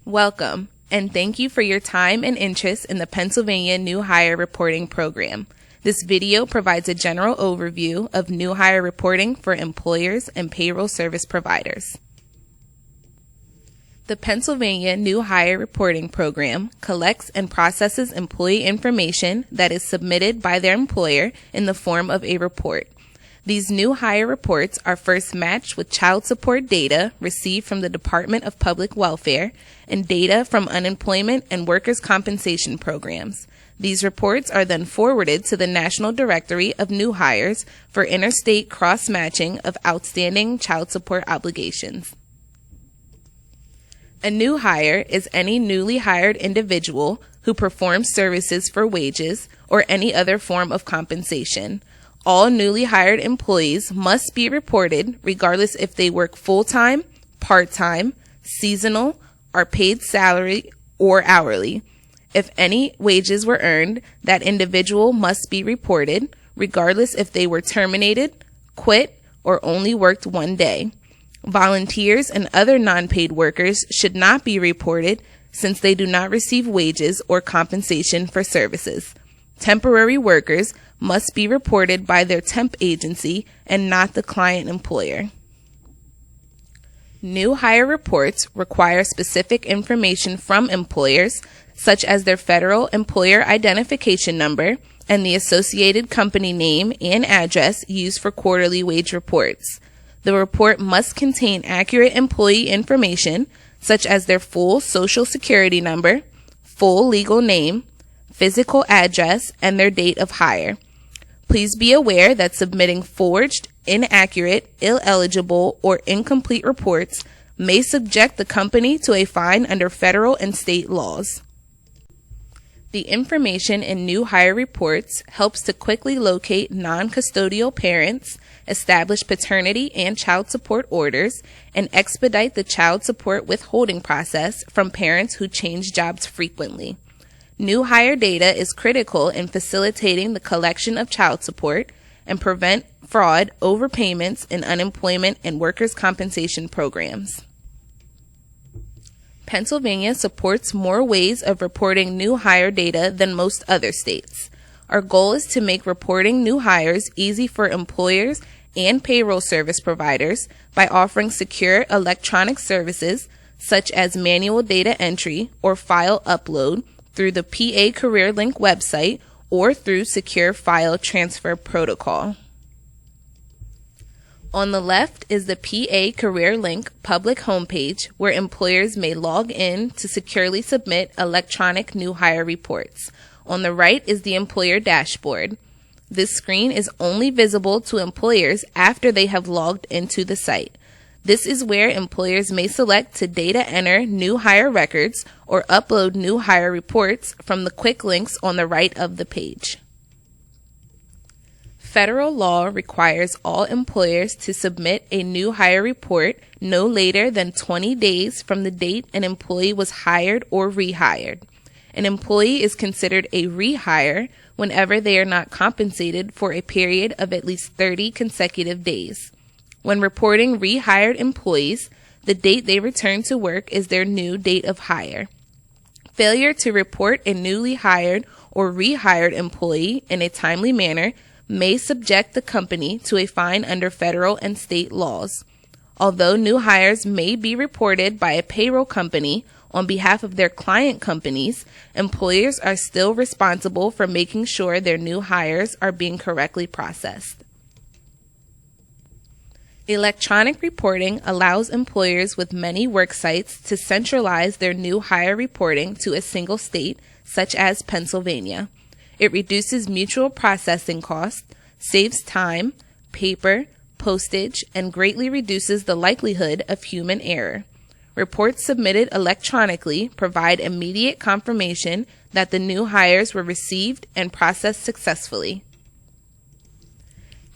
Welcome, and thank you for your time and interest in the Pennsylvania New Hire Reporting Program. This video provides a general overview of new hire reporting for employers and payroll service providers. The Pennsylvania New Hire Reporting Program collects and processes employee information that is submitted by their employer in the form of a report. These new hire reports are first matched with child support data received from the Department of Public Welfare and data from unemployment and workers' compensation programs. These reports are then forwarded to the National Directory of New Hires for interstate cross-matching of outstanding child support obligations. A new hire is any newly hired individual who performs services for wages or any other form of compensation. All newly hired employees must be reported regardless if they work full-time, part-time, seasonal, are paid salary, or hourly. If any wages were earned, that individual must be reported regardless if they were terminated, quit, or only worked one day. Volunteers and other non-paid workers should not be reported since they do not receive wages or compensation for services. Temporary workers must be reported by their temp agency and not the client employer. New hire reports require specific information from employers, such as their federal employer identification number and the associated company name and address used for quarterly wage reports. The report must contain accurate employee information, such as their full social security number, full legal name, physical address, and their date of hire. Please be aware that submitting forged, inaccurate, illegible, or incomplete reports may subject the company to a fine under federal and state laws. The information in new hire reports helps to quickly locate non-custodial parents, establish paternity and child support orders, and expedite the child support withholding process from parents who change jobs frequently. New hire data is critical in facilitating the collection of child support and prevent fraud, overpayments in unemployment and workers' compensation programs. Pennsylvania supports more ways of reporting new hire data than most other states. Our goal is to make reporting new hires easy for employers and payroll service providers by offering secure electronic services such as manual data entry or file upload through the PA Career Link website or through Secure File Transfer Protocol. On the left is the PA Career Link public homepage where employers may log in to securely submit electronic new hire reports. On the right is the employer dashboard. This screen is only visible to employers after they have logged into the site. This is where employers may select to data enter new hire records or upload new hire reports from the quick links on the right of the page. Federal law requires all employers to submit a new hire report no later than 20 days from the date an employee was hired or rehired. An employee is considered a rehire whenever they are not compensated for a period of at least 30 consecutive days. When reporting rehired employees, the date they return to work is their new date of hire. Failure to report a newly hired or rehired employee in a timely manner may subject the company to a fine under federal and state laws. Although new hires may be reported by a payroll company on behalf of their client companies, employers are still responsible for making sure their new hires are being correctly processed. Electronic reporting allows employers with many work sites to centralize their new hire reporting to a single state, such as Pennsylvania. It reduces mutual processing costs, saves time, paper, postage, and greatly reduces the likelihood of human error. Reports submitted electronically provide immediate confirmation that the new hires were received and processed successfully.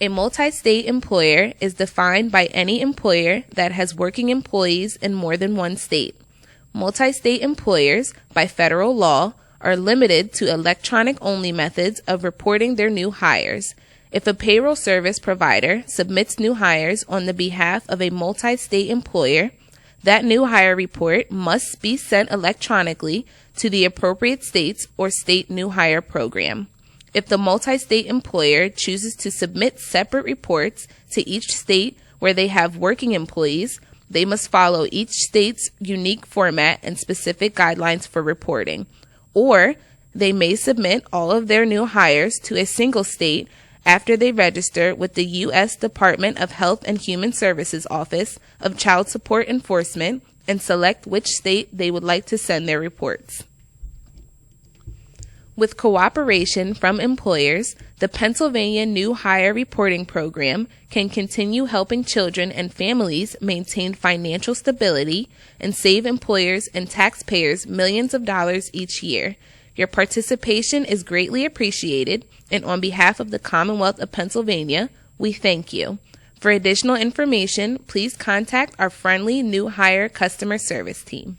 A multi-state employer is defined by any employer that has working employees in more than one state. Multi-state employers, by federal law, are limited to electronic-only methods of reporting their new hires. If a payroll service provider submits new hires on the behalf of a multi-state employer, That new hire report must be sent electronically to the appropriate states or state new hire program. If the multi-state employer chooses to submit separate reports to each state where they have working employees, they must follow each state's unique format and specific guidelines for reporting. Or they may submit all of their new hires to a single state after they register with the U.S. Department of Health and Human Services Office of Child Support Enforcement and select which state they would like to send their reports. With cooperation from employers, the Pennsylvania New Hire Reporting Program can continue helping children and families maintain financial stability and save employers and taxpayers millions of dollars each year. Your participation is greatly appreciated, and on behalf of the Commonwealth of Pennsylvania, we thank you. For additional information, please contact our friendly New Hire customer service team.